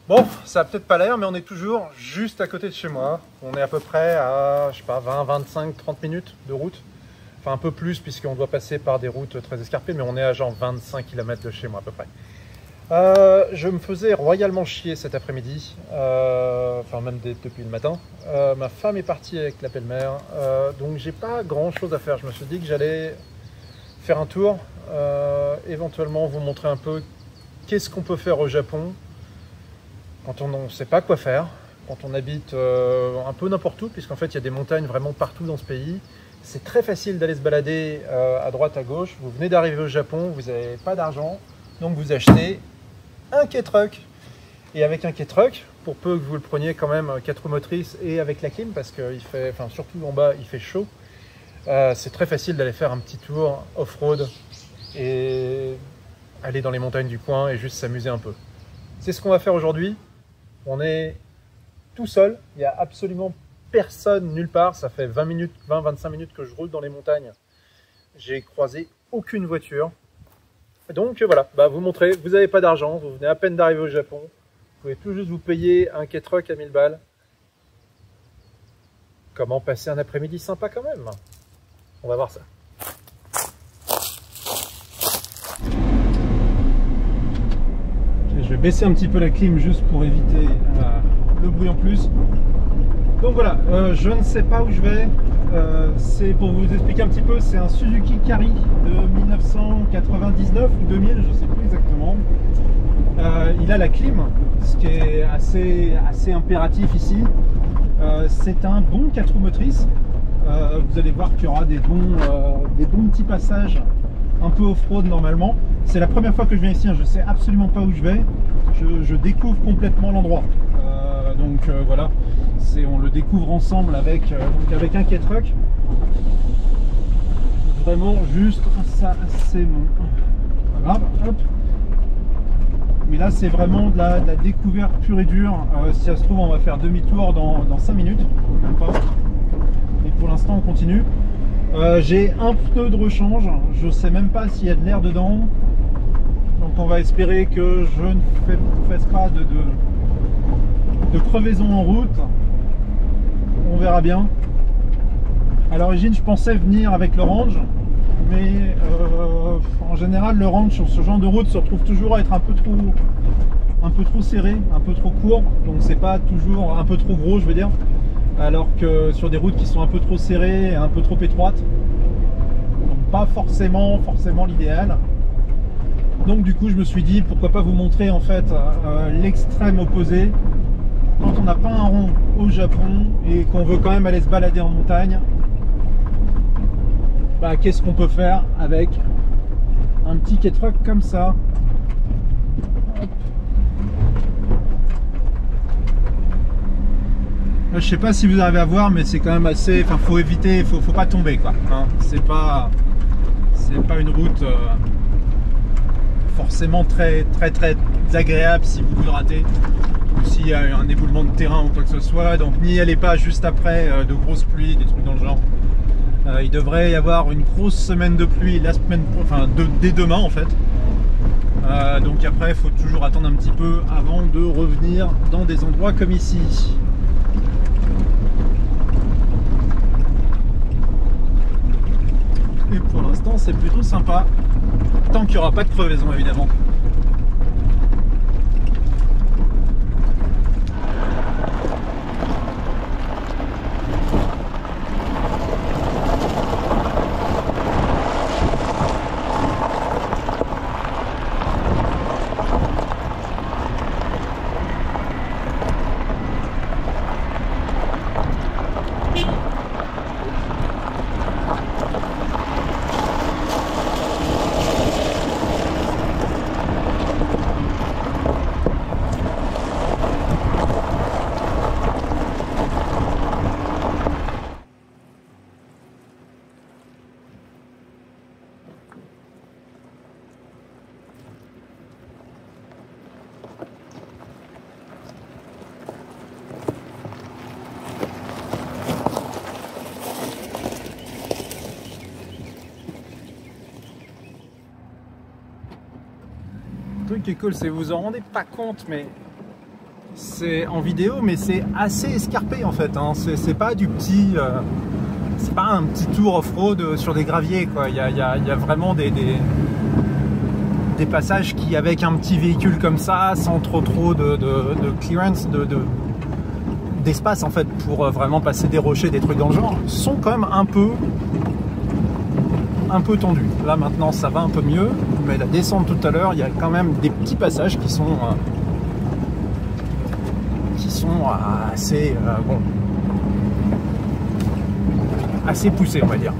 Bon, ça a peut-être pas l'air, mais on est toujours juste à côté de chez moi. On est à peu près à, je sais pas, 20, 25, 30 minutes de route. Enfin, un peu plus, puisqu'on doit passer par des routes très escarpées, mais on est à genre 25 km de chez moi à peu près. Je me faisais royalement chier cet après-midi, enfin même depuis le matin. Ma femme est partie avec la belle-mère, donc j'ai pas grand-chose à faire. Je me suis dit que j'allais faire un tour, éventuellement vous montrer un peu qu'est-ce qu'on peut faire au Japon quand on ne sait pas quoi faire, quand on habite un peu n'importe où, puisqu'en fait il y a des montagnes vraiment partout dans ce pays. C'est très facile d'aller se balader à droite, à gauche. Vous venez d'arriver au Japon, vous n'avez pas d'argent, donc vous achetez un K-Truck. Et avec un K-Truck, pour peu que vous le preniez quand même 4 roues motrices et avec la clim, parce qu'il fait, enfin surtout en bas, il fait chaud, c'est très facile d'aller faire un petit tour off-road et aller dans les montagnes du coin et juste s'amuser un peu. C'est ce qu'on va faire aujourd'hui. On est tout seul, il n'y a absolument personne nulle part. Ça fait 20-25 minutes que je roule dans les montagnes. J'ai croisé aucune voiture. Donc voilà, vous montrez, vous n'avez pas d'argent, vous venez à peine d'arriver au Japon. Vous pouvez tout juste vous payer un K-Truck à 1000 balles. Comment passer un après-midi sympa quand même? On va voir ça. Je vais baisser un petit peu la clim juste pour éviter le bruit en plus. Donc voilà, je ne sais pas où je vais. C'est pour vous expliquer un petit peu, c'est un Suzuki Carry de 1999 ou 2000, je ne sais plus exactement. Il a la clim, ce qui est assez impératif ici. C'est un bon 4 roues motrices. Vous allez voir qu'il y aura des bons petits passages un peu off-road normalement. C'est la première fois que je viens ici, hein, je ne sais absolument pas où je vais. Je découvre complètement l'endroit. Donc voilà, on le découvre ensemble avec un K-Truck. Vraiment juste ça, c'est bon. Pas grave, hop. Mais là c'est vraiment de la découverte pure et dure. Si ça se trouve on va faire demi-tour dans 5 minutes, même pas. Et pour l'instant on continue. J'ai un pneu de rechange, je sais même pas s'il y a de l'air dedans. Donc on va espérer que je ne fasse pas de crevaison en route. On verra bien. À l'origine je pensais venir avec l'Orange, mais en général l'Orange sur ce genre de route se retrouve toujours à être un peu trop serré, un peu trop court, donc c'est pas toujours un peu trop gros je veux dire, alors que sur des routes qui sont un peu trop serrées et un peu trop étroites, donc pas forcément l'idéal. Donc du coup je me suis dit pourquoi pas vous montrer en fait l'extrême opposé. Quand on n'a pas un rond au Japon et qu'on veut quand même aller se balader en montagne, qu'est-ce qu'on peut faire avec un petit K-Truck comme ça? Hop. Là, je sais pas si vous arrivez à voir, mais c'est quand même assez, enfin faut éviter, faut pas tomber quoi, hein. C'est pas une route forcément très agréable si vous le ratez, ou s'il y a un éboulement de terrain ou quoi que ce soit. Donc n'y allez pas juste après de grosses pluies, des trucs dans le genre. Il devrait y avoir une grosse semaine de pluie la semaine, enfin dès demain en fait. Donc après il faut toujours attendre un petit peu avant de revenir dans des endroits comme ici. Et pour l'instant c'est plutôt sympa, tant qu'il n'y aura pas de crevaison évidemment. Le truc qui est cool, c'est que vous vous en rendez pas compte, mais c'est en vidéo, mais c'est assez escarpé en fait, hein. C'est pas du petit... c'est pas un petit tour off-road sur des graviers, quoi. Il y a vraiment des passages qui, avec un petit véhicule comme ça, sans trop de clearance, d'espace en fait, pour vraiment passer des rochers, des trucs dans le genre, sont quand même un peu tendus. Là maintenant ça va un peu mieux, mais la descente tout à l'heure, il y a quand même des petits passages qui sont assez bon, assez poussés, on va dire.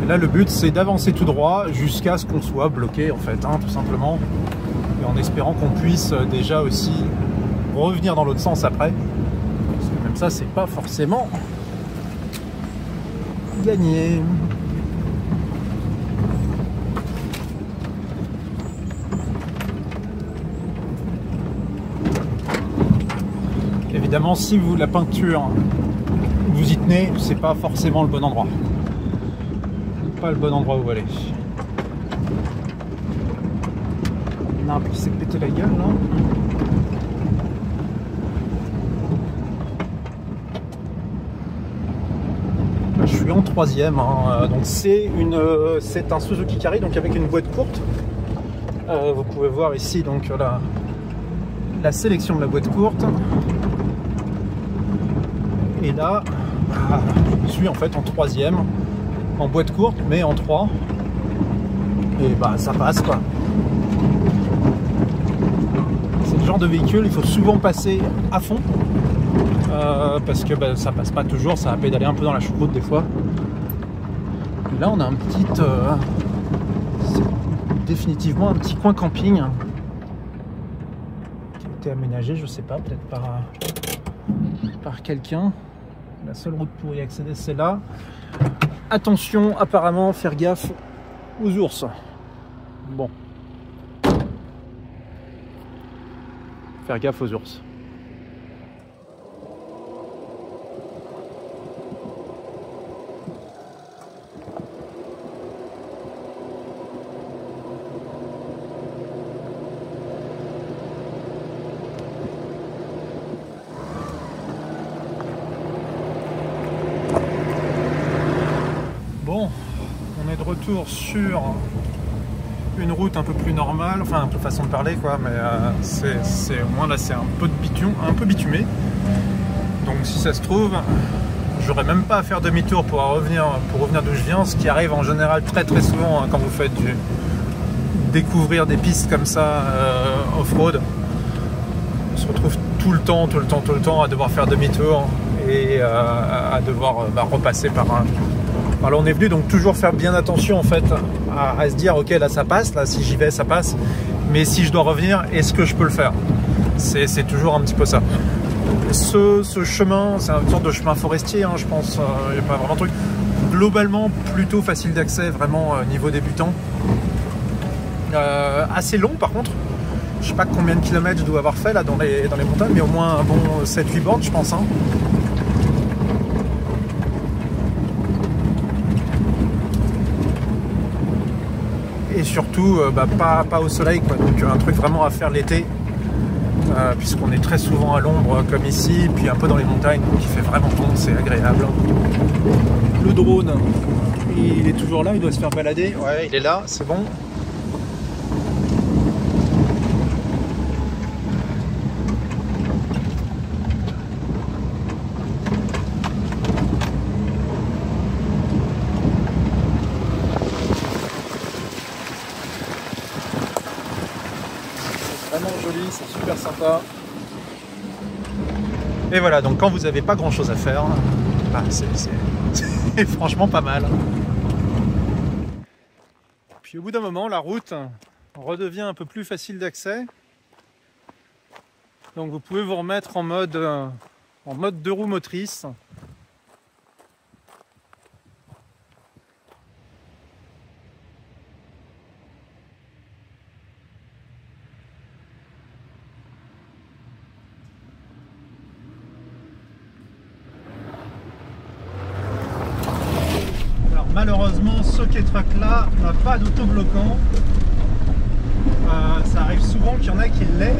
Et là le but c'est d'avancer tout droit jusqu'à ce qu'on soit bloqué en fait, hein, tout simplement, et en espérant qu'on puisse déjà aussi revenir dans l'autre sens après, parce que même ça c'est pas forcément gagné. Évidemment, si vous la peinture vous y tenez, c'est pas forcément le bon endroit. Pas le bon endroit où aller. Un arbre qui s'est pété la gueule là. Je suis en troisième, hein. Donc c'est un Suzuki Carry, donc avec une boîte courte. Vous pouvez voir ici donc la sélection de la boîte courte. Et là, je suis en fait en troisième, en boîte courte, mais en 3. Et bah ça passe quoi. C'est le genre de véhicule, il faut souvent passer à fond. Parce que bah, ça passe pas toujours, ça va pédaler un peu dans la choucroute des fois. Et là on a un petit définitivement un petit coin camping qui a été aménagé, je sais pas, peut-être par quelqu'un. La seule route pour y accéder c'est là. Attention, apparemment faire gaffe aux ours. Bon, faire gaffe aux ours. Bon, on est de retour sur une route un peu plus normale, enfin un peu façon de parler quoi, mais c'est au moins là c'est un peu de un peu bitumé. Donc si ça se trouve, j'aurais même pas à faire demi-tour pour revenir d'où je viens, ce qui arrive en général très souvent hein, quand vous faites découvrir des pistes comme ça off-road. On se retrouve tout le temps à devoir faire demi-tour et à devoir repasser par un... Alors on est venu donc toujours faire bien attention en fait à se dire ok là ça passe, là si j'y vais ça passe, mais si je dois revenir, est-ce que je peux le faire? C'est toujours un petit peu ça. Ce chemin, c'est une sorte de chemin forestier, hein, je pense, il n'y a pas vraiment de truc. Globalement plutôt facile d'accès, vraiment niveau débutant. Assez long par contre, je sais pas combien de kilomètres je dois avoir fait là dans les montagnes, mais au moins un bon 7-8 bornes je pense. Hein. Et surtout pas au soleil quoi, donc un truc vraiment à faire l'été puisqu'on est très souvent à l'ombre comme ici, puis un peu dans les montagnes donc il fait vraiment bon, c'est agréable. Le drone il est toujours là, il doit se faire balader, ouais il est là, c'est bon. Vraiment joli, c'est super sympa. Et voilà, donc quand vous n'avez pas grand chose à faire, bah c'est franchement pas mal. Puis au bout d'un moment, la route redevient un peu plus facile d'accès. Donc vous pouvez vous remettre en mode 2 roues motrices. Malheureusement, ce K-Truck là n'a pas d'autobloquant. Ça arrive souvent qu'il y en paraît qu'il l'est.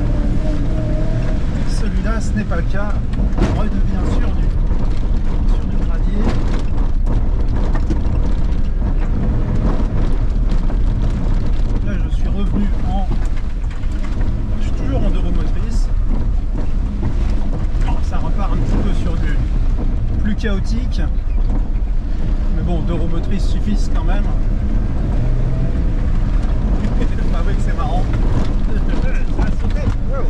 Celui-là, ce n'est pas le cas. On redevient sur du gravier. Là, je suis revenu je suis toujours en 2 roues motrices. Ça repart un petit peu sur du plus chaotique. Mais bon, 2 roues motrices suffisent quand même. Ah oui, c'est marrant. Ça a sauté. Wow.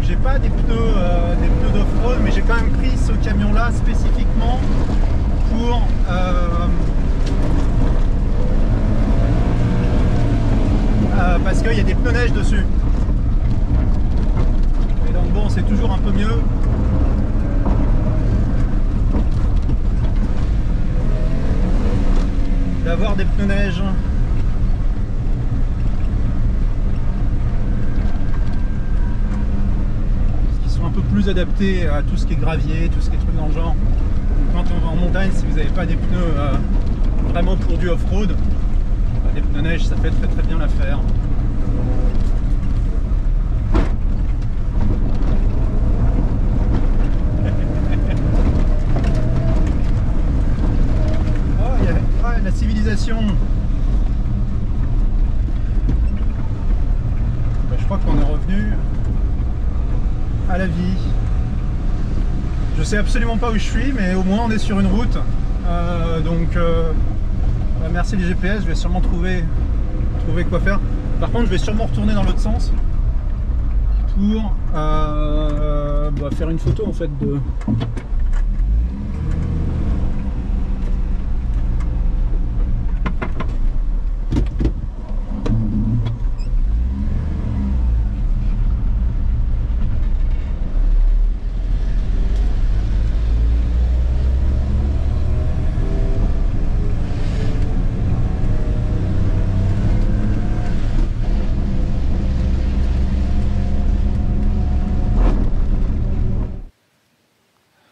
J'ai pas des pneus d'off-road, mais j'ai quand même pris ce camion-là spécifiquement pour parce qu'il y a des pneus neige dessus. Et donc bon, c'est toujours un peu mieux. D'avoir des pneus neige. Qui sont un peu plus adaptés à tout ce qui est gravier, tout ce qui est truc dans le genre. Donc quand on va en montagne, si vous n'avez pas des pneus vraiment pour du off-road, des pneus neige, ça fait très bien l'affaire. La civilisation. Je crois qu'on est revenu à la vie. Je sais absolument pas où je suis, mais au moins on est sur une route. Merci les GPS, je vais sûrement trouver quoi faire. Par contre, je vais sûrement retourner dans l'autre sens pour faire une photo en fait de.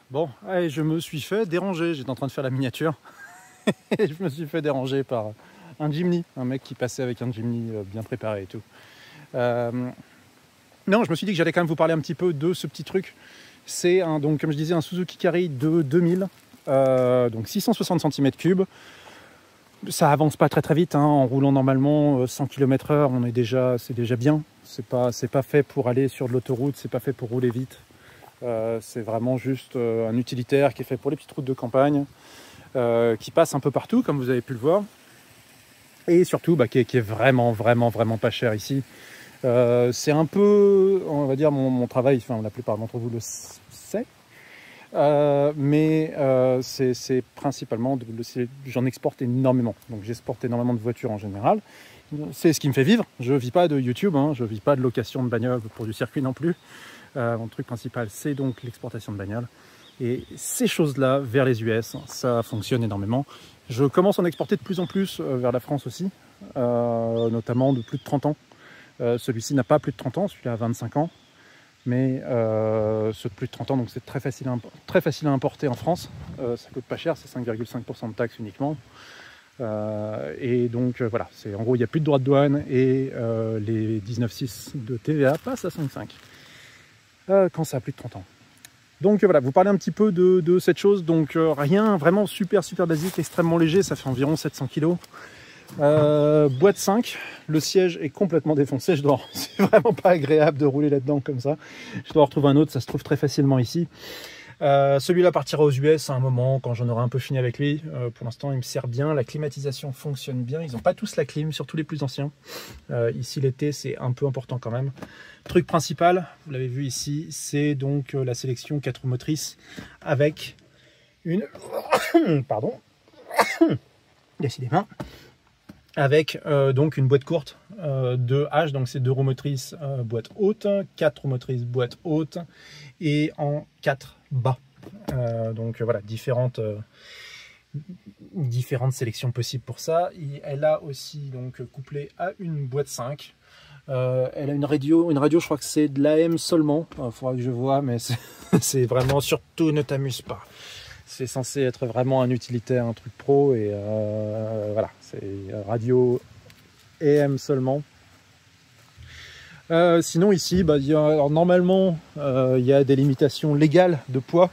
Bon, allez, je me suis fait déranger, j'étais en train de faire la miniature et je me suis fait déranger par un Jimny, un mec qui passait avec un Jimny bien préparé et tout. Non, je me suis dit que j'allais quand même vous parler un petit peu de ce petit truc. C'est donc comme je disais un Suzuki Carry de 2000, donc 660 cm3. Ça avance pas très vite, hein, en roulant normalement 100 km/h, c'est déjà bien. C'est pas fait pour aller sur de l'autoroute, c'est pas fait pour rouler vite. C'est vraiment juste un utilitaire qui est fait pour les petites routes de campagne, qui passe un peu partout comme vous avez pu le voir, et surtout qui est vraiment pas cher ici. C'est un peu, on va dire, mon travail, enfin la plupart d'entre vous le sait, mais c'est principalement, j'en exporte énormément, donc j'exporte énormément de voitures en général. C'est ce qui me fait vivre. Je vis pas de YouTube, hein, je vis pas de location de bagnole pour du circuit non plus. Mon truc principal, c'est donc l'exportation de bagnoles. Et ces choses-là, vers les US, ça fonctionne énormément. Je commence à en exporter de plus en plus vers la France aussi, notamment de plus de 30 ans. Celui-ci n'a pas plus de 30 ans, celui-là a 25 ans. Mais ceux de plus de 30 ans, donc c'est très facile à importer en France. Ça coûte pas cher, c'est 5,5% de taxes uniquement. Et donc voilà, en gros il n'y a plus de droits de douane et les 19,6 de TVA passent à 5,5 quand ça a plus de 30 ans. Donc voilà, vous parlez un petit peu de cette chose, donc rien vraiment super basique, extrêmement léger, ça fait environ 700 kg. Boîte 5, le siège est complètement défoncé, c'est vraiment pas agréable de rouler là-dedans comme ça. Je dois en retrouver un autre, ça se trouve très facilement ici. Celui-là partira aux US à un moment quand j'en aurai un peu fini avec lui. Pour l'instant il me sert bien, la climatisation fonctionne bien, ils n'ont pas tous la clim, surtout les plus anciens. Ici l'été c'est un peu important quand même. Truc principal, vous l'avez vu ici, c'est donc la sélection 4 roues motrices avec une pardon décidément, avec donc une boîte courte de H, donc c'est 2 roues motrices boîte haute, 4 roues motrices boîte haute et en 4 bas. Donc voilà, différentes sélections possibles pour ça. Et elle a aussi donc couplé à une boîte 5. Elle a une radio, je crois que c'est de l'AM seulement. Il faudra que je vois, mais c'est vraiment surtout ne t'amuse pas. C'est censé être vraiment un utilitaire, un truc pro, et voilà, c'est radio AM seulement. Sinon ici, bah, alors, normalement, il y a des limitations légales de poids.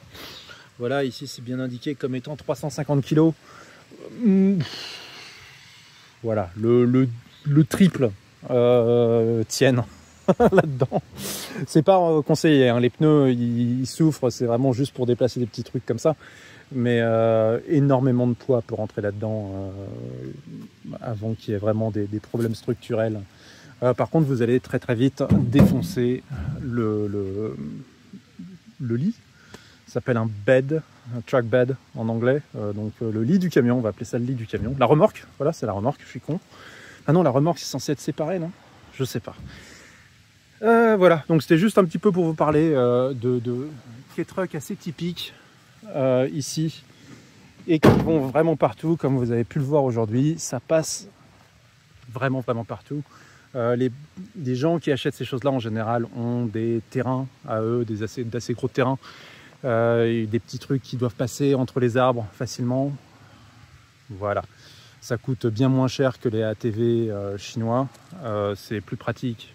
Voilà, ici c'est bien indiqué comme étant 350 kg. Voilà, le triple tiennent là-dedans. C'est pas conseillé, hein. Les pneus ils souffrent, c'est vraiment juste pour déplacer des petits trucs comme ça. Mais énormément de poids peut rentrer là-dedans avant qu'il y ait vraiment des problèmes structurels. Par contre, vous allez très très vite défoncer le lit. Ça s'appelle un bed, un track bed en anglais. Donc le lit du camion, on va appeler ça le lit du camion. La remorque, voilà, c'est la remorque, je suis con. Ah non, la remorque c'est censé être séparé, non? Je sais pas. Voilà, donc c'était juste un petit peu pour vous parler de K-Truck assez typiques ici et qui vont vraiment partout, comme vous avez pu le voir aujourd'hui. Ça passe vraiment partout. Les gens qui achètent ces choses-là en général ont des terrains à eux, d'assez gros terrains, des petits trucs qui doivent passer entre les arbres facilement. Voilà, ça coûte bien moins cher que les ATV chinois, c'est plus pratique,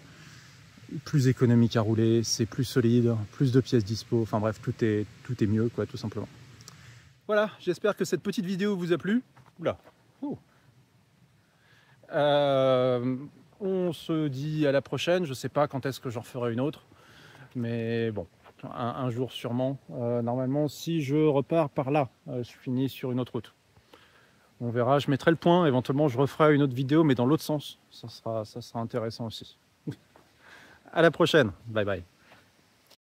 plus économique à rouler, c'est plus solide, plus de pièces dispo, enfin bref, tout est mieux quoi, tout simplement. Voilà, j'espère que cette petite vidéo vous a plu. Oula. Oh. On se dit à la prochaine, je sais pas quand est-ce que j'en ferai une autre, mais bon, un jour sûrement. Normalement, si je repars par là, je finis sur une autre route. On verra, je mettrai le point, éventuellement je referai une autre vidéo, mais dans l'autre sens. Ça sera intéressant aussi. À la prochaine, bye bye.